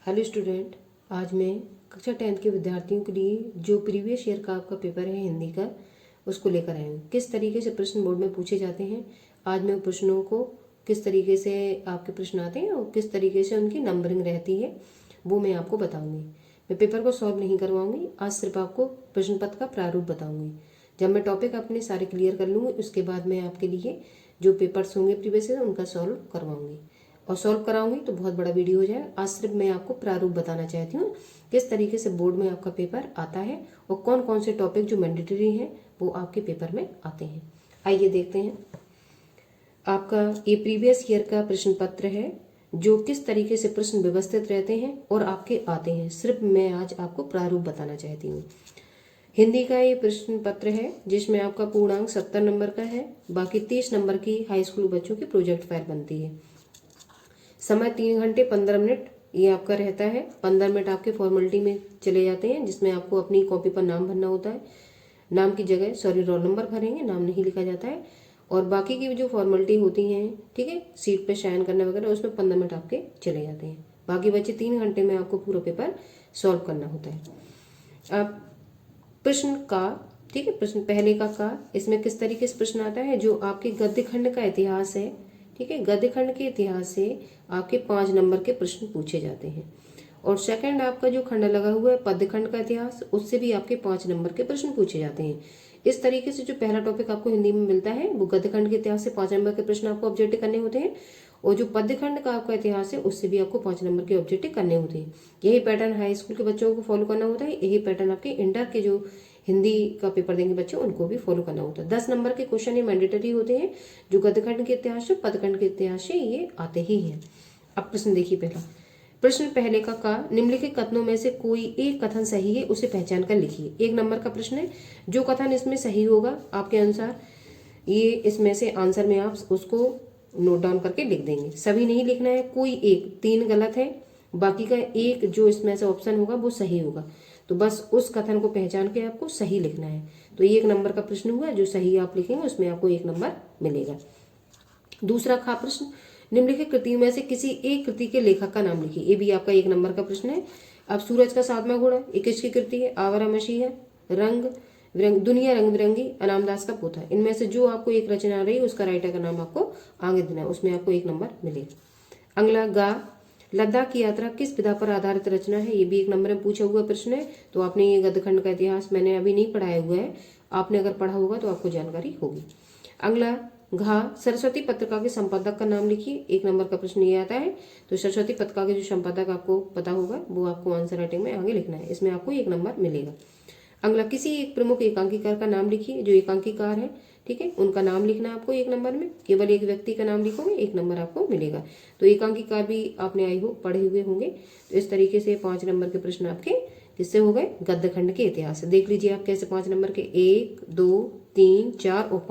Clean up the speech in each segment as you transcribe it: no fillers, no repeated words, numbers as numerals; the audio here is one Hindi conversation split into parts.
हेलो स्टूडेंट, आज मैं कक्षा 10 के विद्यार्थियों के लिए जो प्रीवियस ईयर का आपका पेपर है हिंदी का, उसको लेकर आई हूँ। किस तरीके से प्रश्न बोर्ड में पूछे जाते हैं, आज मैं प्रश्नों को किस तरीके से आपके प्रश्न आते हैं और किस तरीके से उनकी नंबरिंग रहती है वो मैं आपको बताऊँगी। मैं पेपर को सॉल्व नहीं करवाऊँगी, आज सिर्फ आपको प्रश्न पत्र का प्रारूप बताऊँगी। जब मैं टॉपिक अपने सारे क्लियर कर लूँगी उसके बाद मैं आपके लिए जो पेपर्स होंगे प्रीवियस ईयर उनका सॉल्व करवाऊँगी और सॉल्व कराऊंगी तो बहुत बड़ा वीडियो हो जाए। आज सिर्फ मैं आपको प्रारूप बताना चाहती हूँ किस तरीके से बोर्ड में आपका पेपर आता है और कौन कौन से टॉपिक जो मैंडेटरी हैं वो आपके पेपर में आते हैं। आइए देखते हैं। आपका ये प्रीवियस ईयर का प्रश्न पत्र है जो किस तरीके से प्रश्न व्यवस्थित रहते हैं और आपके आते हैं। सिर्फ मैं आज आपको प्रारूप बताना चाहती हूँ। हिंदी का ये प्रश्न पत्र है जिसमें आपका पूर्णांक 70 नंबर का है, बाकी 30 नंबर की हाई स्कूल बच्चों की प्रोजेक्ट फाइल बनती है। समय 3 घंटे 15 मिनट ये आपका रहता है। 15 मिनट आपके फॉर्मेलिटी में चले जाते हैं जिसमें आपको अपनी कॉपी पर नाम भरना होता है। नाम की जगह रोल नंबर भरेंगे, नाम नहीं लिखा जाता है। और बाकी की जो फॉर्मेलिटी होती हैं, ठीक है, सीट पे साइन करना वगैरह, उसमें 15 मिनट आपके चले जाते हैं। बाकी बचे 3 घंटे में आपको पूरा पेपर सॉल्व करना होता है। अब प्रश्न का, ठीक है, प्रश्न पहले का इसमें किस तरीके से प्रश्न आता है, जो आपके गद्य खंड का इतिहास है, ठीक है, गद्य खंड के इतिहास से आपके 5 नंबर के प्रश्न पूछे जाते हैं। और सेकंड आपका जो खंड लगा हुआ है पद्य खंड का इतिहास, उससे भी आपके 5 नंबर के प्रश्न पूछे जाते हैं। इस तरीके से जो पहला टॉपिक आपको हिंदी में मिलता है वो गद्य खंड के इतिहास से 5 नंबर के प्रश्न आपको ऑब्जेक्टिव करने होते हैं, और जो पद्य खंड का आपका इतिहास है उससे भी आपको 5 नंबर के ऑब्जेक्टिव करने होते हैं। यही पैटर्न हाई स्कूल के बच्चों को फॉलो करना होता है, यही पैटर्न आपके इंटर के जो हिंदी का पेपर देंगे बच्चे उनको भी फॉलो करना होता है। 10 नंबर के क्वेश्चन ये मैंडेटरी होते हैं जो गद्यखंड के इतिहास से पदखंड के इतिहास से ये आते ही हैं। अब प्रश्न देखिए। पहला प्रश्न पहले का निम्नलिखित कथनों में से कोई एक कथन सही है उसे पहचान कर लिखिए। 1 नंबर का प्रश्न है, जो कथन इसमें सही होगा आपके अनुसार ये इसमें से आंसर में आप उसको नोट डाउन करके लिख देंगे। सभी नहीं लिखना है, कोई एक, 3 गलत है, बाकी का एक जो इसमें से ऑप्शन होगा वो सही होगा। तो बस उस कथन को पहचान के आपको सही लिखना है। तो 1 नंबर का प्रश्न हुआ, जो सही आप लिखेंगे उसमें आपको 1 नंबर मिलेगा। दूसरा प्रश्न, निम्नलिखित कृतियों में से किसी एक कृति के लेखक का नाम लिखिए। ये भी आपका 1 नंबर का प्रश्न है। अब सूरज का 7वां घोड़ा ये किसकी कृति है? आवारा मसीह है। रंग दुनिया रंग बिरंगी अनामदास का पोथा। इनमें से जो आपको एक रचना आ रही है उसका राइटर का नाम आपको आगे देना है, उसमें आपको 1 नंबर मिलेगा। अगला लद्दाख की यात्रा किस विधा पर आधारित रचना है? ये भी 1 नंबर में पूछा हुआ प्रश्न है। तो आपने ये गद्यखंड का इतिहास मैंने अभी नहीं पढ़ाया हुआ है, आपने अगर पढ़ा होगा तो आपको जानकारी होगी। अगला सरस्वती पत्रिका के संपादक का नाम लिखिए। 1 नंबर का प्रश्न ये आता है। तो सरस्वती पत्रिका के जो संपादक आपको पता होगा वो आपको आंसर राइटिंग में आगे लिखना है, इसमें आपको 1 नंबर मिलेगा। अगला किसी एक प्रमुख एकांकीकार का नाम लिखिए। जो एकांकीकार है, ठीक है, उनका नाम लिखना है आपको 1 नंबर में। केवल एक व्यक्ति का नाम लिखोगे 1 नंबर आपको मिलेगा। तो एकांकीकार भी आपने आई हो पढ़े हुए होंगे। तो इस तरीके से 5 नंबर के प्रश्न आपके किससे हो गए? गद्यखंड के इतिहास से। देख लीजिए आप कैसे 5 नंबर के 1, 2, 3, 4 और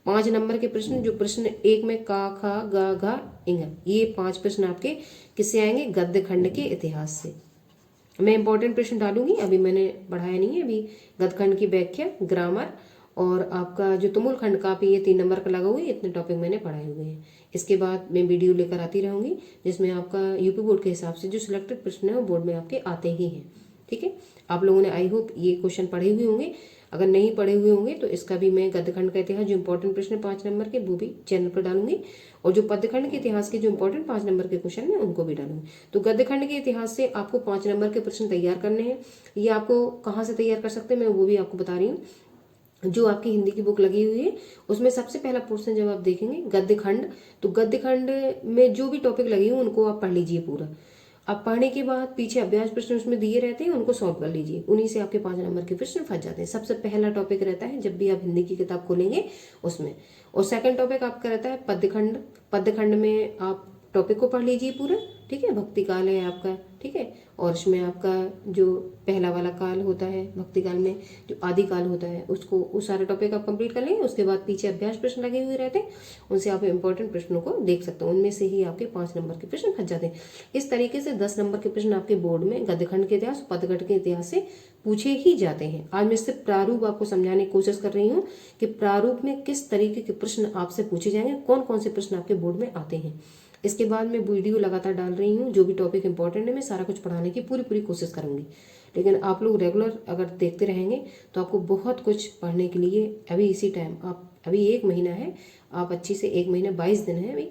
5 नंबर के प्रश्न। जो प्रश्न 1 में का, खा, गा, घा, इंगा, ये 5 प्रश्न आपके किससे आएंगे? गद्यखंड के इतिहास से। मैं इंपॉर्टेंट प्रश्न डालूंगी, अभी मैंने पढ़ाया नहीं है। अभी गद्यखंड की व्याख्या, ग्रामर और आपका जो तुमुल खंड का भी ये 3 नंबर का लगा हुआ है, इतने टॉपिक मैंने पढ़ाए हुए हैं। इसके बाद मैं वीडियो लेकर आती रहूंगी जिसमें आपका यूपी बोर्ड के हिसाब से जो सिलेक्टेड प्रश्न है वो बोर्ड में आपके आते ही हैं। ठीक है, आप लोगों ने आई होप ये क्वेश्चन पढ़े हुए होंगे। अगर नहीं पढ़े हुए होंगे तो इसका भी मैं गद्यखंड का इतिहास जो इंपॉर्टेंट प्रश्न 5 नंबर के वो भी चैनल पर डालूंगी, और जो पद्यखंड के इतिहास के जो इंपॉर्टेंट 5 नंबर के क्वेश्चन है उनको भी डालूंगी। तो गद्यखंड के इतिहास से आपको 5 नंबर के प्रश्न तैयार करने हैं। ये आपको कहाँ से तैयार कर सकते हैं मैं वो भी आपको बता रही हूँ। जो आपकी हिंदी की बुक लगी हुई है उसमें सबसे पहला पोर्शन जब आप देखेंगे गद्यखंड, तो गद्यखंड में जो भी टॉपिक लगे हुए उनको आप पढ़ लीजिए पूरा। अब पढ़ने के बाद पीछे अभ्यास प्रश्न उसमें दिए रहते हैं, उनको सॉल्व कर लीजिए। उन्हीं से आपके 5 नंबर के प्रश्न फंस जाते हैं। सबसे पहला टॉपिक रहता है जब भी आप हिंदी की किताब खोलेंगे उसमें। और सेकंड टॉपिक आपका रहता है पद्यखंड। पद्यखंड में आप टॉपिक को पढ़ लीजिए पूरा, ठीक है। भक्ति काल है आपका, ठीक है, और इसमें आपका जो पहला वाला काल होता है भक्ति काल में जो आदि काल होता है उसको, उस सारे टॉपिक आप कंप्लीट कर लेंगे। उसके बाद पीछे अभ्यास प्रश्न लगे हुए रहते हैं, उनसे आप इंपॉर्टेंट प्रश्नों को देख सकते हैं। उनमें से ही आपके 5 नंबर के प्रश्न फंस जाते हैं। इस तरीके से 10 नंबर के प्रश्न आपके बोर्ड में गद्यखंड के इतिहास, पदखंड के इतिहास से पूछे ही जाते हैं। आज मैं सिर्फ प्रारूप आपको समझाने की कोशिश कर रही हूँ कि प्रारूप में किस तरीके के प्रश्न आपसे पूछे जाएंगे, कौन कौन से प्रश्न आपके बोर्ड में आते हैं। इसके बाद मैं वीडियो लगातार डाल रही हूँ, जो भी टॉपिक इंपॉर्टेंट है मैं सारा कुछ पढ़ाने की पूरी कोशिश करूँगी। लेकिन आप लोग रेगुलर अगर देखते रहेंगे तो आपको बहुत कुछ पढ़ने के लिए अभी इसी टाइम, आप अभी 1 महीना है, आप अच्छी से 1 महीना 22 दिन है, अभी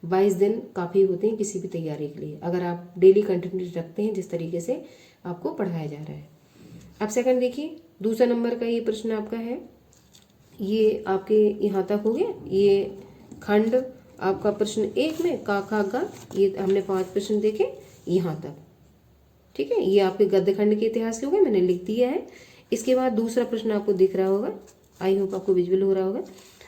22 दिन काफ़ी होते हैं किसी भी तैयारी के लिए, अगर आप डेली कंटिन्यूटी रखते हैं जिस तरीके से आपको पढ़ाया जा रहा है। अब सेकंड देखिए, दूसरा नंबर का ये प्रश्न आपका है, ये आपके यहाँ तक हो गया। ये खंड आपका प्रश्न 1 में का खा गा, ये हमने 5 प्रश्न देखे यहाँ तक, ठीक है। ये आपके गद्य खंड के इतिहास के हो गए, मैंने लिख दिया है। इसके बाद दूसरा प्रश्न आपको दिख रहा होगा, आई होप आपको विजुअल हो रहा होगा।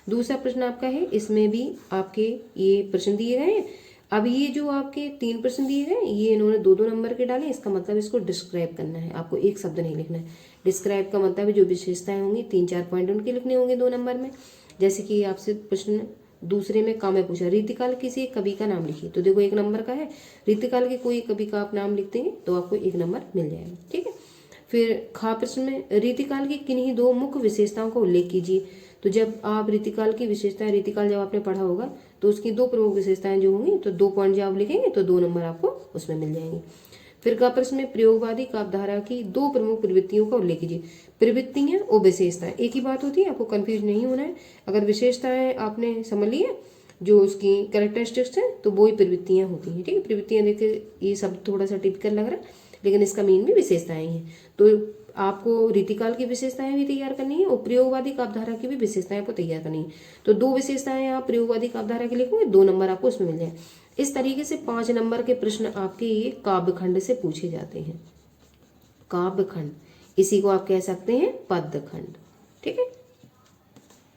दूसरा प्रश्न आपका है, इसमें भी आपके ये प्रश्न दिए गए हैं। अब ये जो आपके 3 प्रश्न दिए गए, ये इन्होंने 2-2 नंबर के डाले, इसका मतलब इसको डिस्क्राइब करना है, आपको एक शब्द नहीं लिखना है। डिस्क्राइब का मतलब है जो विशेषताएं होंगी 3-4 पॉइंट उनके लिखने होंगे 2 नंबर में। जैसे कि आपसे प्रश्न दूसरे में का में पूछा, रीतिकाल किसी एक कवि का नाम लिखिए, तो देखो 1 नंबर का है, रीतिकाल के कोई कवि का आप नाम लिख देंगे तो आपको 1 नंबर मिल जाएगा, ठीक है। फिर खा प्रश्न में रीतिकाल की किन्हीं 2 मुख्य विशेषताओं का उल्लेख कीजिए। तो जब आप रीतिकाल की विशेषताएं, रीतिकाल जब आपने पढ़ा होगा तो उसकी 2 प्रमुख विशेषताएं जो होंगी, तो 2 पॉइंट जब आप लिखेंगे तो 2 नंबर आपको उसमें मिल जाएंगे। फिर का प्रश्न में प्रयोगवादी काव्यधारा की 2 प्रमुख प्रवृत्तियों का उल्लेख कीजिए। प्रवृत्तियां और विशेषताएं एक ही बात होती है, आपको कंफ्यूज नहीं होना है। अगर विशेषताएं आपने समझ ली है, जो उसकी कैरेक्टरिस्टिक्स है, तो वो ही प्रवृत्तियां होती हैं, ठीक है। प्रवृत्तियां देखिए, ये सब थोड़ा सा टिपिकल लग रहा है, लेकिन इसका मीन भी विशेषताएं ही हैं। तो आपको रीतिकाल की विशेषताएं भी तैयार करनी है और प्रयोगवादी काव्यधारा की भी विशेषताएं आपको तैयार करनी है। तो 2 विशेषताएं आप प्रयोगवादी काव्यधारा की लिखोगे, 2 नंबर आपको उसमें मिल जाए। इस तरीके से 5 नंबर के प्रश्न आपके ये काव्यखंड से पूछे जाते हैं। काव्यखंड, इसी को आप कह सकते हैं पद्यखंड, ठीक है।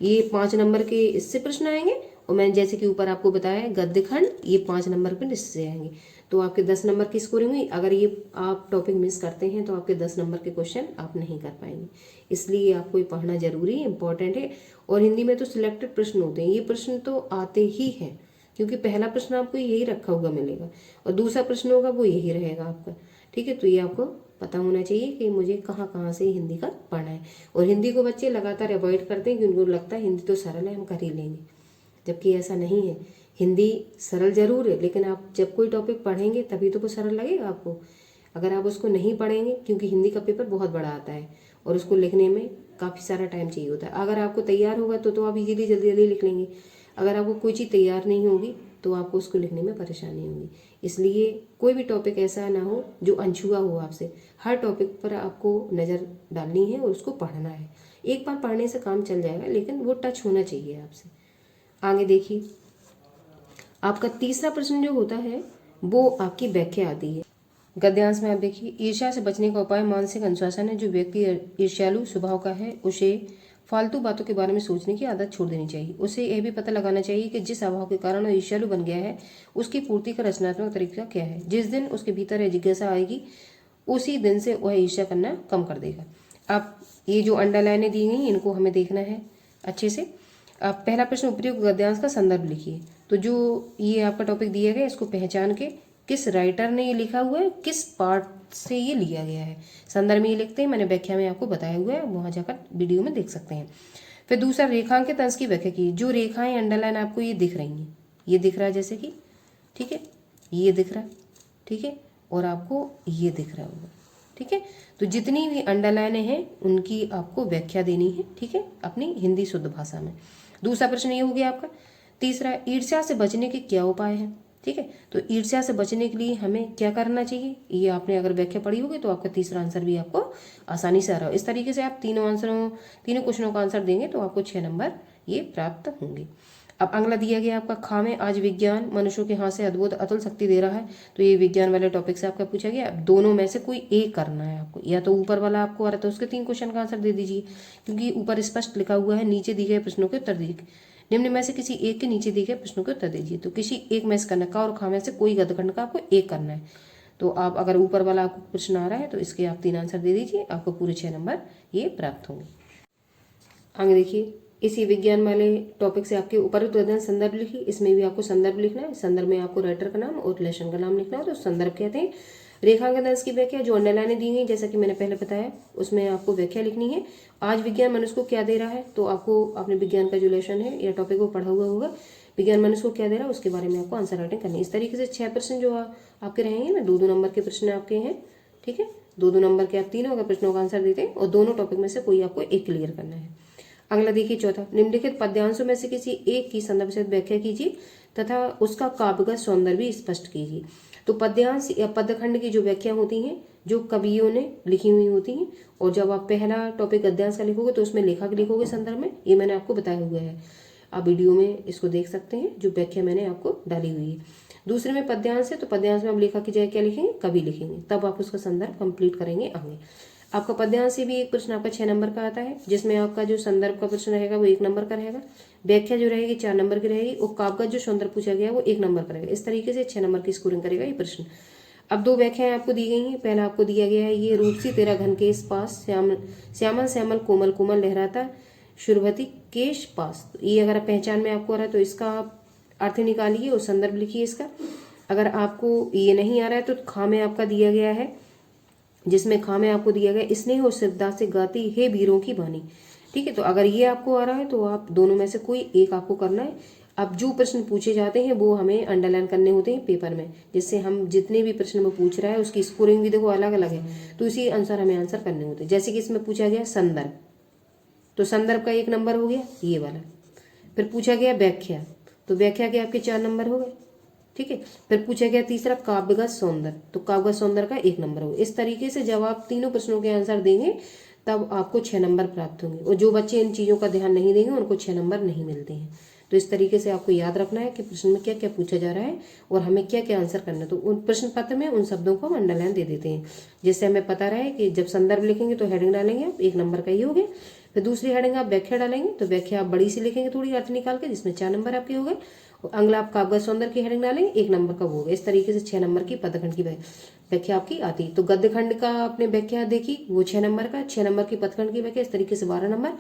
ये 5 नंबर के इससे प्रश्न आएंगे, और मैंने जैसे कि ऊपर आपको बताया गद्य खंड, ये 5 नंबर पे इससे आएंगे। तो आपके 10 नंबर की स्कोरिंग हुई। अगर ये आप टॉपिक मिस करते हैं तो आपके 10 नंबर के क्वेश्चन आप नहीं कर पाएंगे, इसलिए आपको ये पढ़ना जरूरी है, इंपॉर्टेंट है। और हिंदी में तो सिलेक्टेड प्रश्न होते हैं, ये प्रश्न तो आते ही हैं, क्योंकि पहला प्रश्न आपको यही रखा हुआ मिलेगा और दूसरा प्रश्न होगा वो यही रहेगा आपका, ठीक है। तो ये आपको पता होना चाहिए कि मुझे कहाँ कहाँ से हिंदी का पढ़ना है। और हिंदी को बच्चे लगातार अवॉइड करते हैं क्योंकि उनको लगता है हिंदी तो सरल है, हम कर ही लेंगे, जबकि ऐसा नहीं है। हिंदी सरल जरूर है, लेकिन आप जब कोई टॉपिक पढ़ेंगे तभी तो वो सरल लगेगा आपको। अगर आप उसको नहीं पढ़ेंगे, क्योंकि हिंदी का पेपर बहुत बड़ा आता है और उसको लिखने में काफ़ी सारा टाइम चाहिए होता है। अगर आपको तैयार होगा तो आप इजीली जल्दी लिख लेंगे। अगर आपको कोई चीज़ तैयार नहीं होगी तो आपको उसको लिखने में परेशानी होगी। इसलिए कोई भी टॉपिक ऐसा ना हो जो अनछुआ हो आपसे। हर टॉपिक पर आपको नज़र डालनी है और उसको पढ़ना है। एक बार पढ़ने से काम चल जाएगा, लेकिन वो टच होना चाहिए आपसे। आगे देखिए, आपका तीसरा प्रश्न जो होता है वो आपकी व्याख्या आती है। गद्यांश में आप देखिए, ईर्ष्या से बचने का उपाय मानसिक अनुशासन है। जो व्यक्ति ईर्ष्यालु स्वभाव का है उसे फालतू बातों के बारे में सोचने की आदत छोड़ देनी चाहिए। उसे यह भी पता लगाना चाहिए कि जिस स्वभाव के कारण वह ईर्ष्यालु बन गया है उसकी पूर्ति का रचनात्मक तरीका क्या है। जिस दिन उसके भीतर यह जिज्ञासा आएगी उसी दिन से वह ईर्ष्या करना कम कर देगा। अब ये जो अंडरलाइनें दी गई इनको हमें देखना है अच्छे से। आप पहला प्रश्न, उपयुक्त गद्यांश का संदर्भ लिखिए। तो जो ये आपका टॉपिक दिया गया इसको पहचान के किस राइटर ने ये लिखा हुआ है, किस पार्ट से ये लिया गया है, संदर्भ में ये लिखते हैं। मैंने व्याख्या में आपको बताया हुआ है, वहाँ जाकर वीडियो में देख सकते हैं। फिर दूसरा, रेखांकित अंश की व्याख्या की। जो रेखाएं अंडरलाइन आपको ये दिख रही हैं, ये दिख रहा है जैसे कि, ठीक है, ये दिख रहा है, ठीक है, और आपको ये दिख रहा होगा, ठीक है। तो जितनी भी अंडरलाइनें हैं उनकी आपको व्याख्या देनी है, ठीक है, अपनी हिंदी शुद्ध भाषा में। दूसरा प्रश्न ये हो गया आपका। तीसरा, ईर्ष्या से बचने के क्या उपाय हैं, ठीक है। तो ईर्ष्या से बचने के लिए हमें क्या करना चाहिए, ये आपने अगर व्याख्या पढ़ी होगी तो आपका तीसरा आंसर भी आपको आसानी से आ रहा हो। इस तरीके से आप तीनों क्वेश्चनों का आंसर देंगे तो आपको 6 नंबर ये प्राप्त होंगे। अब अगला दिया गया आपका खा में, आज विज्ञान मनुष्यों के हाथ से अद्भुत अतुल शक्ति दे रहा है। तो ये विज्ञान वाले टॉपिक से आपका पूछा गया। अब दोनों में से कोई एक करना है आपको, या तो ऊपर वाला आपको आ रहा है तो उसके 3 क्वेश्चन का आंसर दे दीजिए, क्योंकि ऊपर स्पष्ट लिखा हुआ है नीचे दिए गए प्रश्नों के उत्तर दीजिए। निम्न में से किसी एक के नीचे दिए गए प्रश्नों के उत्तर दीजिए। तो किसी एक में से करना, का और खा में से कोई गद्यखंड का आपको एक करना है। तो आप अगर ऊपर वाला आपको प्रश्न आ रहा है तो इसके आप 3 आंसर दे दीजिए, आपको पूरे 6 नंबर ये प्राप्त होंगे। आगे देखिए, इसी विज्ञान वाले टॉपिक से आपके उपरोक्त गद्यांश संदर्भ लिखिए। इसमें भी आपको संदर्भ लिखना है। संदर्भ में आपको राइटर का नाम और लेसन का नाम लिखना है, तो संदर्भ कहते हैं। रेखांकन अंश की व्याख्या, जो अंडरलाइनें दी गई जैसा कि मैंने पहले बताया, उसमें आपको व्याख्या लिखनी है। आज विज्ञान मनुष्य को क्या दे रहा है, तो आपको अपने विज्ञान का जो लेसन है या टॉपिक वो पढ़ा हुआ होगा। विज्ञान मनुष्य को क्या दे रहा है उसके बारे में आपको आंसर राइटिंग करनी है। इस तरीके से 6 प्रश्न जो आपके रहेंगे ना, 2-2 नंबर के प्रश्न आपके हैं, ठीक है। 2-2 नंबर के आप तीनों अगर प्रश्नों का आंसर देते हैं और दोनों टॉपिक में से कोई आपको एक क्लियर करना है। अगला देखिए चौथा, निम्नलिखित पद्यांशों में से किसी एक की संदर्भ सहित व्याख्या कीजिए तथा उसका काव्यगत सौंदर्य भी स्पष्ट कीजिए। तो पद्यांश या पद्यखंड की जो व्याख्या होती हैं जो कवियों ने लिखी हुई होती हैं, और जब आप पहला टॉपिक गद्यांश का लिखोगे तो उसमें लेखक लिखोगे संदर्भ में, ये मैंने आपको बताया हुआ है, आप वीडियो में इसको देख सकते हैं जो व्याख्या मैंने आपको डाली हुई है। दूसरे में पद्यांश है, तो पद्यांश में आप लेखक की जगह क्या लिखेंगे, कवि लिखेंगे, तब आप उसका संदर्भ कंप्लीट करेंगे आगे। आपका पद्यांश से भी एक प्रश्न आपका 6 नंबर का आता है, जिसमें आपका जो संदर्भ का प्रश्न रहेगा वो 1 नंबर का रहेगा, व्याख्या जो रहेगी 4 नंबर की रहेगी, और काव्यगत जो सौंदर्य पूछा गया वो 1 नंबर का रहेगा। इस तरीके से 6 नंबर की स्कोरिंग करेगा ये प्रश्न। अब 2 व्याख्याएं आपको दी गई हैं। पहला आपको दिया गया है, ये रूप सी तेरा घन केश पास, श्यामल श्यामल कोमल कोमल लहराता शुरभती केश पास। ये अगर पहचान में आपको आ रहा है तो इसका आप अर्थ निकालिए और संदर्भ लिखिए इसका। अगर आपको ये नहीं आ रहा है तो खा में आपका दिया गया है, जिसमें खा में आपको दिया गया स्नेह और श्रद्धा से गाती हे वीरों की वाणी, ठीक है। तो अगर ये आपको आ रहा है तो आप दोनों में से कोई एक आपको करना है। अब जो प्रश्न पूछे जाते हैं वो हमें अंडरलाइन करने होते हैं पेपर में, जिससे हम जितने भी प्रश्न में पूछ रहा है उसकी स्कोरिंग भी देखो अलग अलग है, तो इसी अनुसार हमें आंसर करने होते हैं। जैसे कि इसमें पूछा गया संदर्भ, तो संदर्भ का 1 नंबर हो गया ये वाला। फिर पूछा गया व्याख्या, तो व्याख्या के आपके 4 नंबर हो गए, ठीक है। फिर पूछा गया तीसरा काव्यगत सौंदर्य, तो काव्यगत सौंदर्य का 1 नंबर होगा। इस तरीके से जब आप तीनों प्रश्नों के आंसर देंगे तब आपको 6 नंबर प्राप्त होंगे, और जो बच्चे इन चीज़ों का ध्यान नहीं देंगे उनको 6 नंबर नहीं मिलते हैं। तो इस तरीके से आपको याद रखना है कि प्रश्न में क्या क्या पूछा जा रहा है और हमें क्या क्या आंसर करना है। तो उन प्रश्न पत्र में उन शब्दों को हम अंडरलाइन दे देते हैं, जिससे हमें पता रहे कि जब संदर्भ लिखेंगे तो हेडिंग डालेंगे आप 1 नंबर का ही हो गया। फिर दूसरी हेडिंग आप व्याख्या डालेंगे, तो व्याख्या आप बड़ी सी लिखेंगे थोड़ी अर्थ निकाल के, जिसमें 4 नंबर आपके हो गए। अगला आप काव्यगत सौंदर्य की हेडिंग डालेंगे, 1 नंबर का वो होगा। इस तरीके से 6 नंबर की पदखंड की व्याख्या आपकी आती है। तो गद्यखंड का आपने व्याख्या देखी वो 6 नंबर का, 6 नंबर की पदखंड की व्याख्या इस तरीके से 12 नंबर,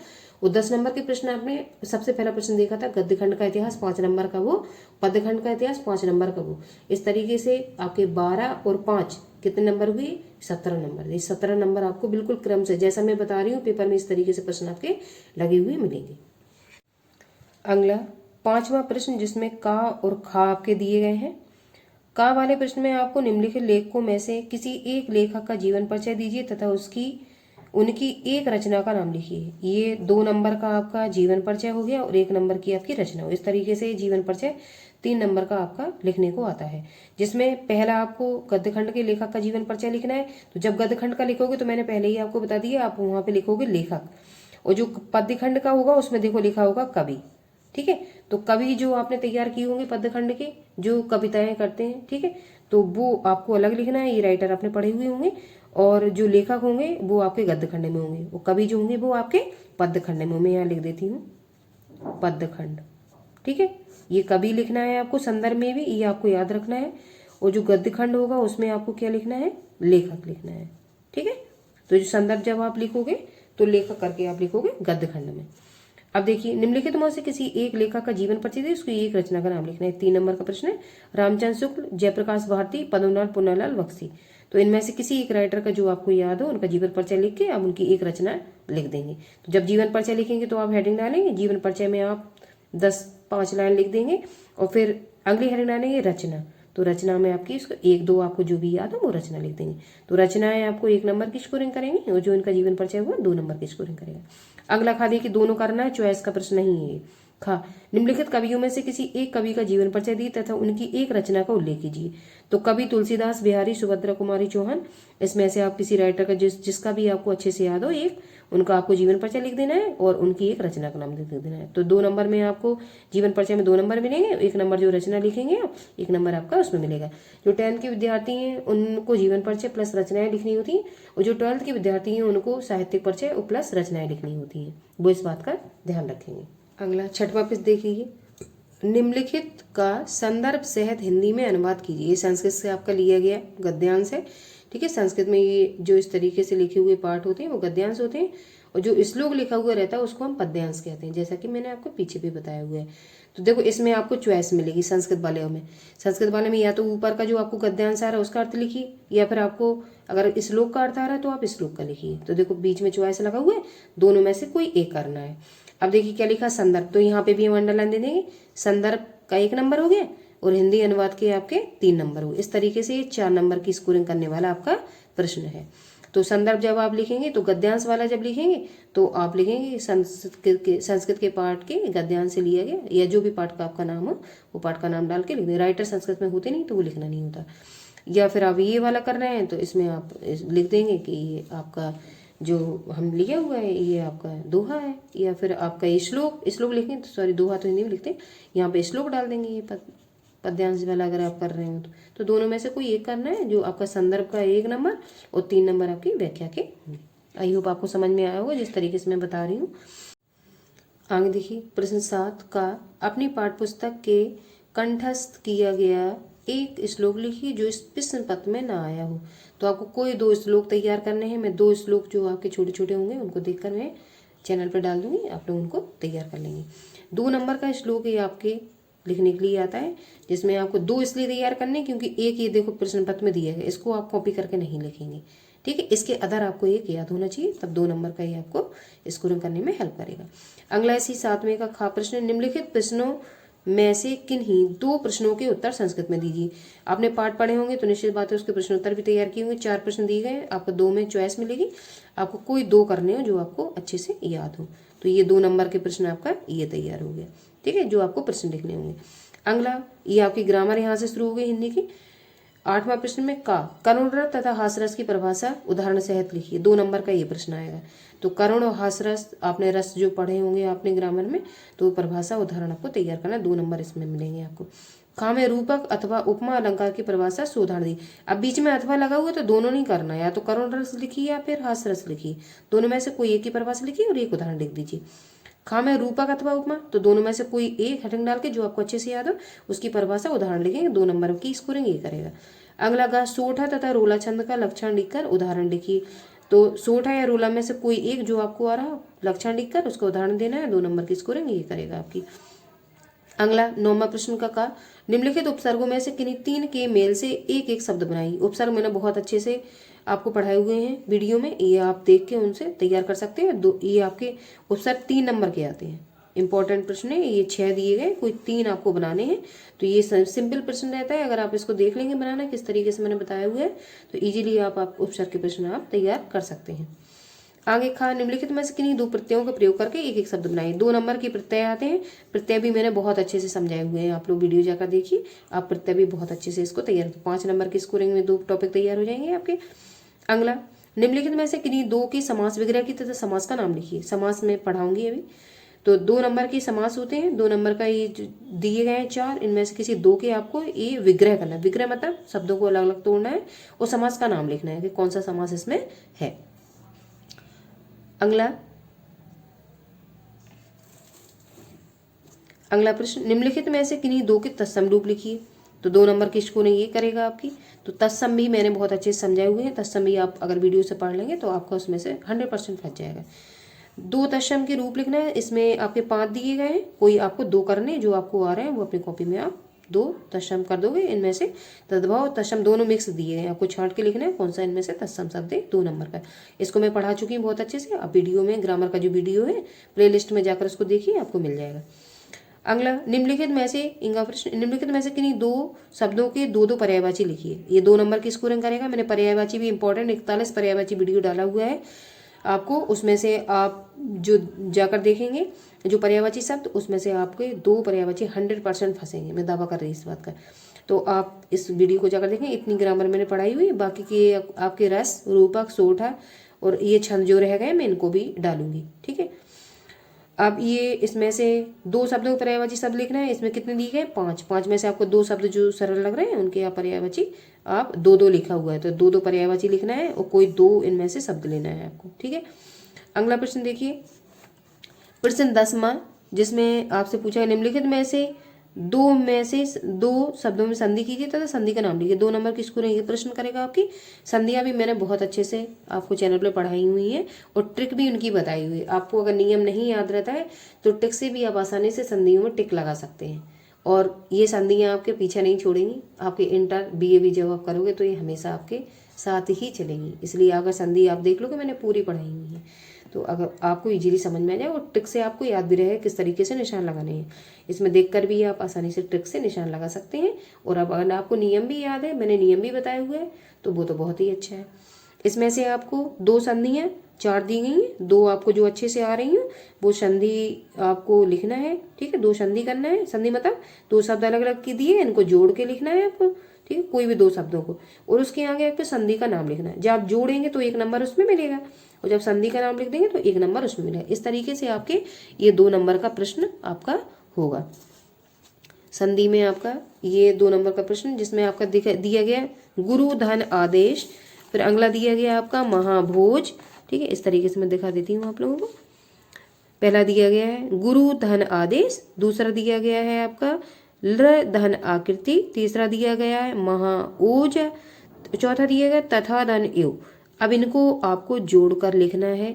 और 10 नंबर के प्रश्न आपने सबसे पहला प्रश्न देखा था गद्यखंड का इतिहास 5 नंबर का वो, पदखंड का इतिहास 5 नंबर का वो। इस तरीके से आपके 12 और 5 कितने नंबर हुए, 17 नंबर। ये 17 नंबर आपको बिल्कुल क्रम से जैसा मैं बता रही हूँ पेपर में इस तरीके से प्रश्न आपके लगे हुए मिलेंगे। अगला 5वां प्रश्न, जिसमें का और खा आपके दिए गए हैं। का वाले प्रश्न में आपको निम्नलिखित लेखकों में से किसी एक लेखक का जीवन परिचय दीजिए तथा उनकी एक रचना का नाम लिखिए। ये 2 नंबर का आपका जीवन परिचय हो गया और 1 नंबर की आपकी रचना हो। इस तरीके से जीवन परिचय 3 नंबर का आपका लिखने को आता है, जिसमें पहला आपको गद्यखंड के लेखक का जीवन परिचय लिखना है। तो जब गद्यखंड का लिखोगे तो मैंने पहले ही आपको बता दिया, आप वहां पे लिखोगे लेखक, और जो पद्यखंड का होगा उसमें देखो लिखा होगा कवि, ठीक है। तो कवि जो आपने तैयार किए होंगे पद्यखंड के जो कविताएं करते हैं, ठीक है, तो वो आपको अलग लिखना है, ये राइटर आपने पढ़े हुए होंगे, और जो लेखक होंगे वो आपके गद्यखंड में होंगे, वो कवि जो होंगे वो आपके पद्यखंड में। मैं यहाँ लिख देती हूँ पद्यखंड, ठीक है। ये कवि लिखना है आपको संदर्भ में भी, ये आपको याद रखना है, और जो गद्यखंड होगा उसमें आपको क्या लिखना है, लेखक लिखना है, ठीक है। तो जो संदर्भ जब आप लिखोगे तो लेखक करके आप लिखोगे गद्यखंड में। अब देखिए निम्नलिखित में से किसी एक लेखक का जीवन परिचय दे, उसकी एक रचना का नाम लिखना है। 3 नंबर का प्रश्न है, रामचंद्र शुक्ल, जयप्रकाश भारती, पद्मनाभ पुन्नालाल बख्शी। तो इनमें से किसी एक राइटर का जो आपको याद हो उनका जीवन परिचय लिख के आप उनकी एक रचना लिख देंगे। तो जब जीवन परिचय लिखेंगे तो आप हेडिंग डालेंगे, जीवन परिचय में आप 10-5 लाइन लिख देंगे, और फिर अगली हेडिंग डालेंगे रचना। तो रचना में आपकी इसको 1-2 आपको जो भी याद हो वो रचना लिख देंगे। तो रचनाएं आपको 1 नंबर की स्कोरिंग करेंगे, और जो इनका जीवन परिचय हुआ 2 नंबर की स्कोरिंग करेगा। अगला खा देखिए दोनों करना है, चॉइस का प्रश्न नहीं है। खा, निम्नलिखित कवियों में से किसी एक कवि का जीवन परिचय दी तथा उनकी एक रचना का उल्लेख कीजिए। तो कवि तुलसीदास, बिहारी, सुभद्रा कुमारी चौहान, इसमें से आप किसी राइटर का जिसका भी आपको अच्छे से याद हो एक, उनका आपको जीवन परिचय लिख देना है और उनकी एक रचना का नाम लिख देना है। तो 2 नंबर में आपको जीवन परिचय में 2 नंबर मिलेंगे, 1 नंबर जो रचना लिखेंगे आप 1 नंबर आपका उसमें मिलेगा। जो 10th के विद्यार्थी हैं उनको जीवन परिचय प्लस रचनाएं लिखनी होती हैं, और जो 12th के विद्यार्थी हैं उनको साहित्यिक परिचय और प्लस रचनाएं लिखनी होती हैं, वो इस बात का ध्यान रखेंगे। अगला 6वां प्रश्न देखिए, निम्नलिखित का संदर्भ सहित हिंदी में अनुवाद कीजिए। ये संस्कृत से आपका लिया गया गद्यांश है, ठीक है। संस्कृत में ये जो इस तरीके से लिखे हुए पाठ होते हैं वो गद्यांश होते हैं, और जो श्लोक लिखा हुआ रहता है उसको हम पद्यांश कहते हैं, जैसा कि मैंने आपको पीछे भी बताया हुआ है। तो देखो इसमें आपको चॉइस मिलेगी संस्कृत वाले में। संस्कृत वाले में या तो ऊपर का जो आपको गद्यांश आ रहा है उसका अर्थ लिखिए, या फिर आपको अगर श्लोक का अर्थ आ रहा है तो आप श्लोक का लिखिए। तो देखो बीच में चॉइस लगा हुआ है, दोनों में से कोई एक करना है। अब देखिए क्या लिखा, संदर्भ, तो यहाँ पे भी हम अंडरलाइन दे देंगे। संदर्भ का 1 नंबर हो गया और हिंदी अनुवाद के आपके 3 नंबर हो। इस तरीके से 4 नंबर की स्कोरिंग करने वाला आपका प्रश्न है। तो संदर्भ जब आप लिखेंगे तो गद्यांश वाला जब लिखेंगे तो आप लिखेंगे संस्कृत के पाठ के गद्यांश से लिया गया, या जो भी पाठ का आपका नाम हो वो पाठ का नाम डाल के लिख दें। राइटर संस्कृत में होते नहीं तो वो लिखना नहीं होता। या फिर आप ये वाला कर रहे हैं तो इसमें आप लिख देंगे कि ये आपका जो हम लिया हुआ है ये आपका दोहा है, या फिर आपका ये श्लोक लिखें तो सॉरी दोहा तो हिंदी में लिखते हैं, यहाँ पे श्लोक डाल देंगे ये पद्यांश वाला अगर आप कर रहे हो तो दोनों में से कोई एक करना है जो आपका संदर्भ का 1 नंबर और 3 नंबर आपकी व्याख्या के होंगे। आई होप आपको समझ में आया होगा जिस तरीके से मैं बता रही हूँ। आगे देखिए प्रश्न 7 का अपनी पाठ्यपुस्तक के कंठस्थ किया गया एक श्लोक लिखिए जो इस प्रश्न पत्र में ना आया हो। तो आपको कोई 2 श्लोक तैयार करने हैं। मैं 2 श्लोक जो आपके छोटे छोटे होंगे उनको देखकर मैं चैनल पर डाल दूंगी, आप लोग उनको तैयार कर लेंगे। 2 नंबर का श्लोक ये आपके लिखने के लिए आता है, जिसमें आपको 2 इसलिए तैयार करने क्योंकि एक ये देखो प्रश्न पत्र में दिया है, इसको आप कॉपी करके नहीं लिखेंगे, ठीक है। इसके अदर आपको एक याद होना चाहिए, तब 2 नंबर का ही आपको स्कोरिंग करने में हेल्प करेगा। अगला इसी 7वें का खा प्रश्न, निम्नलिखित प्रश्नों में से किन्हीं 2 प्रश्नों के उत्तर संस्कृत में दीजिए। आपने पाठ पढ़े होंगे तो निश्चित बात है उसके प्रश्न उत्तर भी तैयार किए होंगे। 4 प्रश्न दिए गए, आपको 2 में चॉइस मिलेगी, आपको कोई 2 करने हो जो आपको अच्छे से याद हो। तो ये 2 नंबर के प्रश्न आपका ये तैयार हो गया, ठीक है, जो आपको प्रश्न लिखने होंगे। अगला ये आपकी ग्रामर यहाँ से शुरू हो गई हिंदी की। 8वां प्रश्न में करुण रस तथा हासरस की परिभाषा उदाहरण सहित लिखिए। 2 नंबर का ये प्रश्न आएगा। तो करुण और हासरस आपने रस जो पढ़े होंगे आपने ग्रामर में, तो परिभाषा उदाहरण आपको तैयार करना, 2 नंबर इसमें मिलेंगे आपको। खा में रूपक अथवा उपमा अलंकार की परिभाषा सुधारण दी। अब बीच में अथवा लगा हुआ तो दोनों नहीं करना, या तो करुण रस लिखिए या फिर हासरस लिखिए, दोनों में से कोई एक की परिभाषा लिखिए और एक उदाहरण लिख दीजिए। खा में रूपक अथवा उपमा, तो दोनों में से कोई एक हेडिंग डाल के जो आपको अच्छे से याद हो उसकी परिभाषा उदाहरण लिखेंगे, 2 नंबर की स्कोरिंग ये करेगा। अगला गा सोठा तथा रोला छंद का लक्षण लिखकर उदाहरण लिखिए। तो सोठा या रोला में से कोई एक जो आपको आ रहा हो लक्षण लिखकर उसका उदाहरण देना है, 2 नंबर की स्कोरिंग ये करेगा आपकी। अगला 9वां प्रश्न का निम्नलिखित उपसर्गों में से किन्हीं 3 के मेल से एक एक शब्द बनाइए। उपसर्ग मैंने बहुत अच्छे से आपको पढ़ाए हुए हैं वीडियो में, ये आप देख के उनसे तैयार कर सकते हैं। ये आपके उपसर्ग 3 नंबर के आते हैं। इंपॉर्टेंट प्रश्न है ये, 6 दिए गए, कोई 3 आपको बनाने हैं। तो ये सिंपल प्रश्न रहता है, अगर आप इसको देख लेंगे बनाना किस तरीके से मैंने बताया हुआ है तो इजीली आप उपसर्ग के प्रश्न आप तैयार कर सकते हैं। आगे खा निम्नलिखित में से किन्हीं 2 प्रत्ययों का प्रयोग करके एक एक शब्द बनाइए। 2 नंबर के प्रत्यय आते हैं, प्रत्यय भी मैंने बहुत अच्छे से समझाए हुए हैं, आप लोग वीडियो जाकर देखिए, आप प्रत्यय भी बहुत अच्छे से इसको तैयार। 5 नंबर की स्कोरिंग में 2 टॉपिक तैयार हो जाएंगे आपके। अगला निम्नलिखित में से किन्हीं 2 की समास विग्रह की तथा समास का नाम लिखिए। समास में पढ़ाऊंगी अभी। तो 2 नंबर के समास होते हैं, 2 नंबर का ये दिए गए हैं 4, इनमें से किसी 2 के आपको ये विग्रह करना है। विग्रह मतलब शब्दों को अलग अलग तोड़ना है और समास का नाम लिखना है कि कौन सा समास इसमें है। अगला प्रश्न, निम्नलिखित में से किन्हीं 2 के तत्सम रूप लिखिए। तो 2 नंबर की स्कोरिंग ये करेगा आपकी। तो तत्सम भी मैंने बहुत अच्छे से समझाए हुए हैं, तत्सम भी आप अगर वीडियो से पढ़ लेंगे तो आपका उसमें से 100% फंस जाएगा। 2 तत्सम के रूप लिखना है, इसमें आपके 5 दिए गए हैं, कोई आपको 2 करने जो आपको आ रहे हैं वो अपनी कॉपी में आप 2 तत्सम कर दोगे। इनमें से तद्भव तत्सम दोनों मिक्स दिए हैं, आपको छांट के लिखना है कौन सा इनमें से तत्सम शब्द है 2 नंबर का। इसको मैं पढ़ा चुकी हूँ बहुत अच्छे से, आप वीडियो में ग्रामर का जो वीडियो है प्लेलिस्ट में जाकर उसको देखिए, आपको मिल जाएगा। अगला निम्नलिखित में से इनका प्रश्न, निम्नलिखित में से किन्हीं 2 शब्दों के 2 पर्यायवाची लिखिए। ये 2 नंबर की स्कोरिंग करेगा। मैंने पर्यायवाची भी इंपॉर्टेंट 41 पर्यायवाची वीडियो डाला हुआ है आपको, उसमें से आप जो जाकर देखेंगे जो पर्यायवाची शब्द, उसमें से आपके 2 पर्यायवाची 100% फंसेंगे, मैं दावा कर रही इस बात का। तो आप इस वीडियो को जाकर देखें, इतनी ग्रामर मैंने पढ़ाई हुई। बाकी के आपके रस, रूपक, सोठा और ये छंद जो रह गए मैं इनको भी डालूंगी, ठीक है। अब ये इसमें से 2 शब्दों के पर्यायवाची शब्द लिखना है। इसमें कितने दिए गए 5 में से आपको 2 शब्द जो सरल लग रहे हैं उनके आप पर्यायवाची आप 2 लिखा हुआ है, तो 2 पर्यायवाची लिखना है और कोई 2 इनमें से शब्द लेना है आपको, ठीक है। अगला प्रश्न देखिए, प्रश्न 10वां, जिसमें आपसे पूछा है निम्नलिखित में से 2 शब्दों में संधि कीजिए तथा संधि का नाम लिखिए। 2 नंबर की स्कोरिंग ये प्रश्न करेगा आपकी। संधियां भी मैंने बहुत अच्छे से आपको चैनल पर पढ़ाई हुई हैं और ट्रिक भी उनकी बताई हुई है। आपको अगर नियम नहीं याद रहता है तो ट्रिक से भी आप आसानी से संधियों में टिक लगा सकते हैं, और ये संधियां आपके पीछे नहीं छोड़ेंगी। आपके इंटर BA भी जब आप करोगे तो ये हमेशा आपके साथ ही चलेंगी। इसलिए अगर संधि आप देख लो कि मैंने पूरी पढ़ाई हुई है। तो अगर आपको इजीली समझ में आ जाए और ट्रिक से आपको याद भी रहे किस तरीके से निशान लगाने हैं। इसमें देखकर भी आप आसानी से ट्रिक से निशान लगा सकते हैं। और अब अगर आपको नियम भी याद है, मैंने नियम भी बताए हुए हैं, तो वो तो बहुत ही अच्छा है। इसमें से आपको 2 संधियाँ 4 दी गई हैं, 2 आपको जो अच्छे से आ रही हैं वो संधि आपको लिखना है। ठीक है, 2 संधि करना है। संधि मतलब 2 शब्द अलग अलग की दिए, इनको जोड़ के लिखना है आपको। ठीक है, कोई भी 2 शब्दों को, और उसके आगे आपको संधि का नाम लिखना है। जब आप जोड़ेंगे तो 1 नंबर उसमें मिलेगा, और जब संधि का नाम लिख देंगे तो 1 नंबर उसमें मिलेगा। इस तरीके से आपके ये 2 नंबर का प्रश्न आपका होगा। संधि में आपका ये 2 नंबर का प्रश्न, जिसमें आपका दिया गया गुरु धन आदेश, फिर अगला दिया गया आपका महाभोज। ठीक है, इस तरीके से मैं दिखा देती हूँ आप लोगों को। पहला दिया गया है गुरु धन आदेश, दूसरा दिया गया है आपका ल धन आकृति, तीसरा दिया गया है महाऊज, चौथा दिया गया तथा धन एव। अब इनको आपको जोड़कर लिखना है।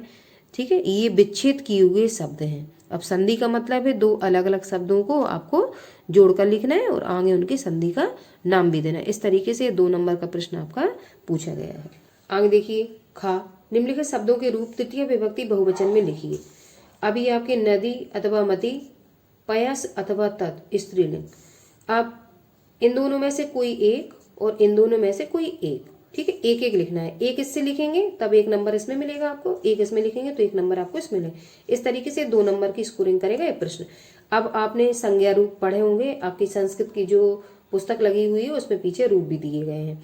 ठीक है, ये विच्छेद किए हुए शब्द हैं। अब संधि का मतलब है 2 अलग अलग शब्दों को आपको जोड़कर लिखना है और आगे उनकी संधि का नाम भी देना है। इस तरीके से 2 नंबर का प्रश्न आपका पूछा गया है। आगे देखिए, खा निम्नलिखित शब्दों के रूप तृतीय विभक्ति बहुवचन में लिखिए। अभी आपके नदी अथवा मति, पयस अथवा तत् स्त्रीलिंग। आप इन दोनों में से कोई एक और इन दोनों में से कोई एक। ठीक है, एक एक लिखना है। एक इससे लिखेंगे तब 1 नंबर इसमें मिलेगा आपको, एक इसमें लिखेंगे तो 1 नंबर आपको इसमें मिलेगा। इस तरीके से 2 नंबर की स्कोरिंग करेगा ये प्रश्न। अब आपने संज्ञा रूप पढ़े होंगे, आपकी संस्कृत की जो पुस्तक लगी हुई है उसमें पीछे रूप भी दिए गए हैं।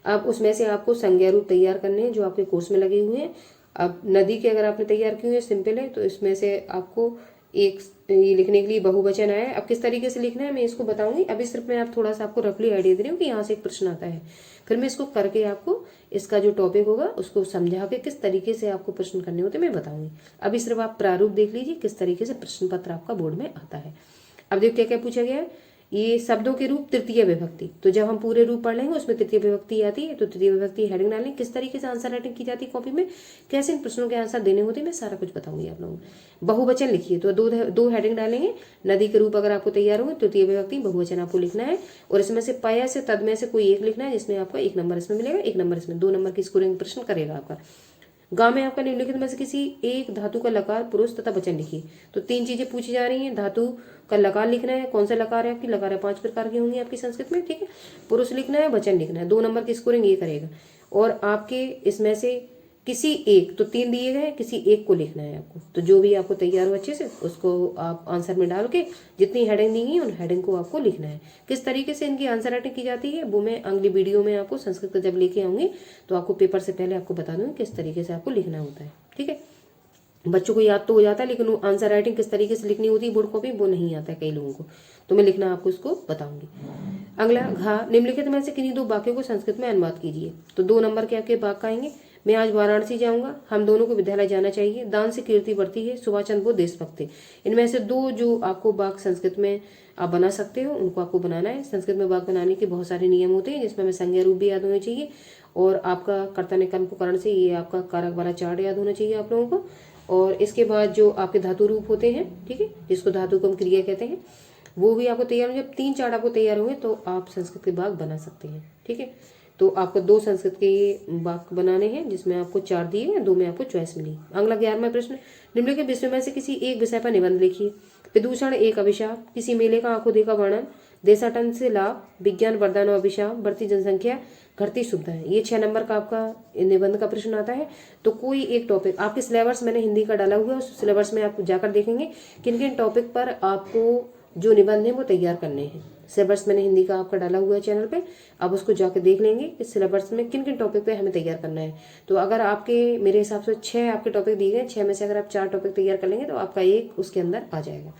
अब उसमें से आपको संज्ञा रूप तैयार करने हैं जो आपके कोर्स में लगे हुए हैं। अब नदी के अगर आपने तैयार किए हुए सिंपल है, तो इसमें से आपको एक ये लिखने के लिए बहुवचन आया है। अब किस तरीके से लिखना है मैं इसको बताऊंगी। अभी सिर्फ मैं आप थोड़ा सा आपको रफली आइडिया दे रही हूँ कि यहाँ से एक प्रश्न आता है, फिर मैं इसको करके आपको इसका जो टॉपिक होगा उसको समझा के किस तरीके से आपको प्रश्न करने होते मैं बताऊंगी। अभी सिर्फ आप प्रारूप देख लीजिए किस तरीके से प्रश्न पत्र आपका बोर्ड में आता है। अब देखो क्या क्या पूछा गया है। ये शब्दों के रूप तृतीय विभक्ति, तो जब हम पूरे रूप पढ़ लेंगे उसमें तृतीय विभक्ति आती है, तो तृतीय विभक्ति हेडिंग डालेंगे। किस तरीके से आंसर राइटिंग की जाती है कॉपी में, कैसे इन प्रश्नों के आंसर देने होते हैं, मैं सारा कुछ बताऊंगी आप लोगों को। बहुवचन लिखिए, तो दो हेडिंग डालेंगे। नदी के रूप अगर आपको तैयार होंगे तृतीय विभक्ति बहुवचन आपको लिखना है, और इसमें से पय से तद में से कोई एक लिखना है, जिसमें आपको 1 नंबर इसमें मिलेगा, 1 नंबर इसमें। 2 नंबर की स्कोरिंग प्रश्न करेगा आपका। गांव में आपका निम्नलिखित में से किसी एक धातु का लकार पुरुष तथा वचन लिखिए। तो 3 चीजें पूछी जा रही हैं। धातु का लकार लिखना है, कौन सा लकार है आपकी, लकार है 5 प्रकार की होंगी आपकी संस्कृत में। ठीक है, पुरुष लिखना है, वचन लिखना है। 2 नंबर की स्कोरिंग ये करेगा। और आपके इसमें से किसी एक, तो 3 दिए गए, किसी एक को लिखना है आपको। तो जो भी आपको तैयार हो अच्छे से उसको आप आंसर में डाल के जितनी हेडिंग दी गई उन हेडिंग को आपको लिखना है। किस तरीके से इनकी आंसर राइटिंग की जाती है वो मैं अगली वीडियो में आपको संस्कृत का जब लेके आऊंगी तो आपको पेपर से पहले आपको बता दूंगी किस तरीके से आपको लिखना होता है। ठीक है, बच्चों को याद तो हो जाता है, लेकिन आंसर राइटिंग किस तरीके से लिखनी होती है बोर्ड कॉपी वो नहीं आता है कई लोगों को, तो मैं लिखना आपको इसको बताऊंगी। अगला घा निम्नलिखित में से किन्हीं 2 वाक्यों को संस्कृत में अनुवाद कीजिए। तो 2 नंबर के आपके वाक्य आएंगे। मैं आज वाराणसी जाऊंगा, हम दोनों को विद्यालय जाना चाहिए, दान से कीर्ति बढ़ती है, सुभाष चंद्र बोस देशभक्त थे। इनमें से 2 जो आपको वाक्य संस्कृत में आप बना सकते हो उनको आपको बनाना है। संस्कृत में वाक्य बनाने के बहुत सारे नियम होते हैं, जिसमें हमें संज्ञा रूप भी याद होने चाहिए, और आपका कर्ता ने कर्म को करण से ये आपका कारक वाला चार्ट याद होना चाहिए आप लोगों को। और इसके बाद जो आपके धातु रूप होते हैं, ठीक है, जिसको धातु को हम क्रिया कहते हैं, वो भी आपको तैयार हो। जब 3 चार्ट आपको तैयार होंगे तो आप संस्कृत के वाक्य बना सकते हैं। ठीक है, तो आपको 2 संस्कृत के वाक्य बनाने हैं, जिसमें आपको 4 दिए हैं, 2 में आपको चॉइस मिली। अगला 11वां प्रश्न, निम्नलिखित विषय में से किसी एक विषय पर निबंध लिखिए। प्रदूषण एक अभिशाप, किसी मेले का आंखों देखा वर्णन, देशाटन से लाभ, विज्ञान वरदान और अभिशाप, बढ़ती जनसंख्या, घटती सुविधाएं। ये 6 नंबर का आपका निबंध का प्रश्न आता है। तो कोई एक टॉपिक आपके सिलेबस मैंने हिंदी का डाला हुआ है, उस सिलेबस में आप जाकर देखेंगे किन किन टॉपिक पर आपको जो निबंध है वो तैयार करने हैं। सिलेबस मैंने हिंदी का आपका डाला हुआ है चैनल पे, आप उसको जाकर देख लेंगे कि सिलेबस में किन किन टॉपिक पे हमें तैयार करना है। तो अगर आपके मेरे हिसाब से 6 आपके टॉपिक दिए गए, 6 में से अगर आप 4 टॉपिक तैयार कर लेंगे तो आपका एक उसके अंदर आ जाएगा।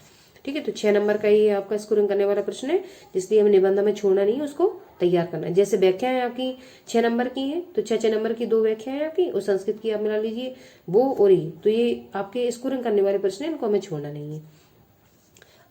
ठीक है, तो 6 नंबर का ये आपका स्कोरिंग करने वाला प्रश्न है, जिसलिए हमें निबंध में छोड़ना नहीं है, उसको तैयार करना है। जैसे व्याख्याएं आपकी 6 नंबर की हैं, तो 6 नंबर की 2 व्याख्याएं आपकी और संस्कृत की आप मिला लीजिए वो और ये, तो ये आपके स्कोरिंग करने वाले प्रश्न है, इनको हमें छोड़ना नहीं है।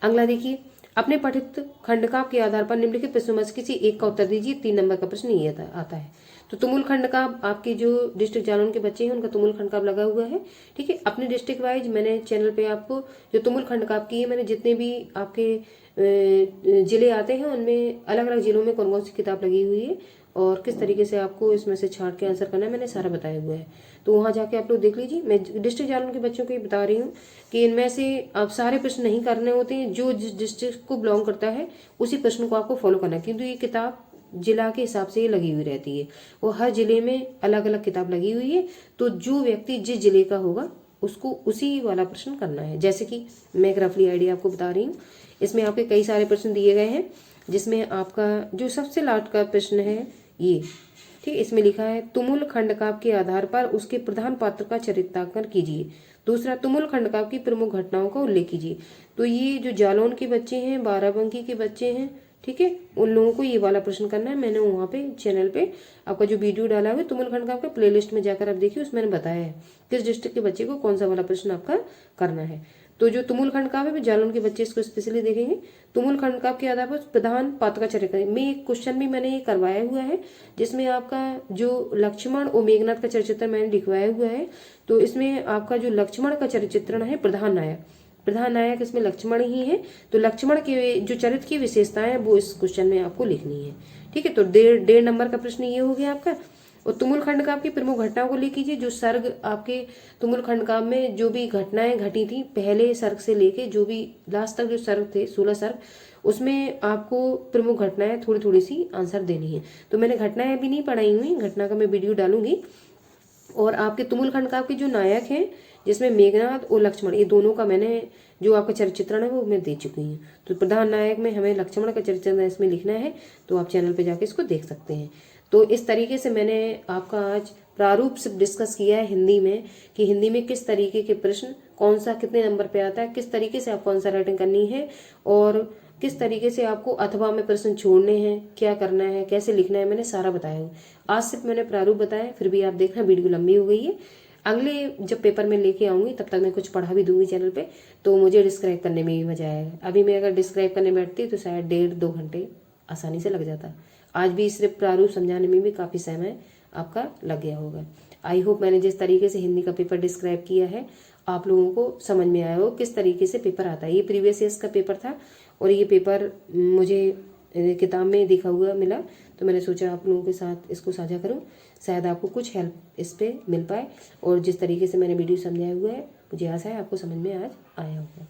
अगला देखिए, अपने पठित खंडकाव्य के आधार पर निम्नलिखित प्रश्नों में से किसी एक का उत्तर दीजिए। 3 नंबर का प्रश्न ये आता है। तो तुमुल खंडकाव्य आपके जो डिस्ट्रिक्ट जालौन के बच्चे हैं उनका तुमुल खंडकाव्य लगा हुआ है। ठीक है, अपने डिस्ट्रिक्ट वाइज मैंने चैनल पे आपको जो तुमुल खंडकाव्य की है, मैंने जितने भी आपके जिले आते हैं उनमें अलग अलग जिलों में कौन कौन सी किताब लगी हुई है और किस तरीके से आपको इसमें से छांट के आंसर करना है मैंने सारा बताया हुआ है। तो वहाँ जाके आप लोग देख लीजिए। मैं डिस्ट्रिक्ट जालौन के बच्चों को ये बता रही हूँ कि इनमें से आप सारे प्रश्न नहीं करने होते हैं, जो जिस डिस्ट्रिक्ट को बिलोंग करता है उसी प्रश्न को आपको फॉलो करना है, क्योंकि ये किताब जिला के हिसाब से ये लगी हुई रहती है। वो हर जिले में अलग अलग किताब लगी हुई है, तो जो व्यक्ति जिस जिले का होगा उसको उसी वाला प्रश्न करना है। जैसे कि मैं एक रफली आइडिया आपको बता रही हूँ। इसमें आपके कई सारे प्रश्न दिए गए हैं, जिसमें आपका जो सबसे लास्ट का प्रश्न है ये, ठीक, इसमें लिखा है तुमुल खंडकाव्य के आधार पर उसके प्रधान पात्र का चरित्रांकन कीजिए। दूसरा, तुमुल खंडकाव्य की प्रमुख घटनाओं का उल्लेख कीजिए। तो ये जो जालौन के बच्चे हैं, बाराबंकी के बच्चे हैं, ठीक है, उन लोगों को ये वाला प्रश्न करना है। मैंने वहाँ पे चैनल पे आपका जो वीडियो डाला हुआ है तुमुल खंडकाव्य का, प्लेलिस्ट में जाकर आप देखिए, उसमें मैंने बताया है किस डिस्ट्रिक्ट के बच्चे को कौन सा वाला प्रश्न आपका करना है। तो जो तुमुल खंडकाव्य है, जालौन के बच्चे इसको स्पेशली देखेंगे। तुमुल खंडकाव्य के आधार पर प्रधान पात्र का चरित्र में एक क्वेश्चन भी मैंने ये करवाया हुआ है, जिसमें आपका जो लक्ष्मण और मेघनाथ का चरित्र मैंने लिखवाया हुआ है। तो इसमें आपका जो लक्ष्मण का चरित्रण है, प्रधान नायक इसमें लक्ष्मण ही है। तो लक्ष्मण के जो चरित्र की विशेषताएं हैं वो इस क्वेश्चन में आपको लिखनी है, ठीक है। तो 1.5 नंबर का प्रश्न ये हो गया आपका। और तुमुल खंडकाव्य की प्रमुख घटनाओं को लिख कीजिए। जो सर्ग आपके तुमुल खंडकाव्य में जो भी घटनाएं घटी थी, पहले सर्ग से लेके जो भी लास्ट तक जो सर्ग थे 16 सर्ग, उसमें आपको प्रमुख घटनाएं थोड़ी थोड़ी सी आंसर देनी है। तो मैंने घटनाएं अभी नहीं पढ़ाई हुई, घटना का मैं वीडियो डालूंगी। और आपके तुमुल खंडकाव्य के जो नायक हैं, जिसमें मेघनाथ और लक्ष्मण, ये दोनों का मैंने जो आपका चरित्रण है वो मैं दे चुकी हूँ। तो प्रधान नायक में हमें लक्ष्मण का चरित्रण इसमें लिखना है, तो आप चैनल पे जाके इसको देख सकते हैं। तो इस तरीके से मैंने आपका आज प्रारूप से डिस्कस किया है हिंदी में, कि हिंदी में किस तरीके के प्रश्न कौन सा कितने नंबर पे आता है, किस तरीके से आपको आंसर राइटिंग करनी है, और किस तरीके से आपको अथवा में प्रश्न छोड़ने हैं, क्या करना है, कैसे लिखना है, मैंने सारा बताया हूँ। आज सिर्फ मैंने प्रारूप बताया, फिर भी आप देखना वीडियो लंबी हो गई है। अगले जब पेपर में लेके आऊंगी तब तक मैं कुछ पढ़ा भी दूंगी चैनल पे, तो मुझे डिस्क्राइब करने में भी मजा आएगा। अभी मैं अगर डिस्क्राइब करने बैठती तो शायद 1.5-2 घंटे आसानी से लग जाता। आज भी सिर्फ प्रारूप समझाने में भी काफ़ी समय आपका लग गया होगा। आई होप मैंने जिस तरीके से हिंदी का पेपर डिस्क्राइब किया है आप लोगों को समझ में आया हो किस तरीके से पेपर आता है। ये प्रीवियस ईयर्स का पेपर था और ये पेपर मुझे किताब में दिखा हुआ मिला, तो मैंने सोचा आप लोगों के साथ इसको साझा करूं, शायद आपको कुछ हेल्प इस पे मिल पाए। और जिस तरीके से मैंने वीडियो समझाया हुआ है, मुझे आशा है आपको समझ में आज आया होगा।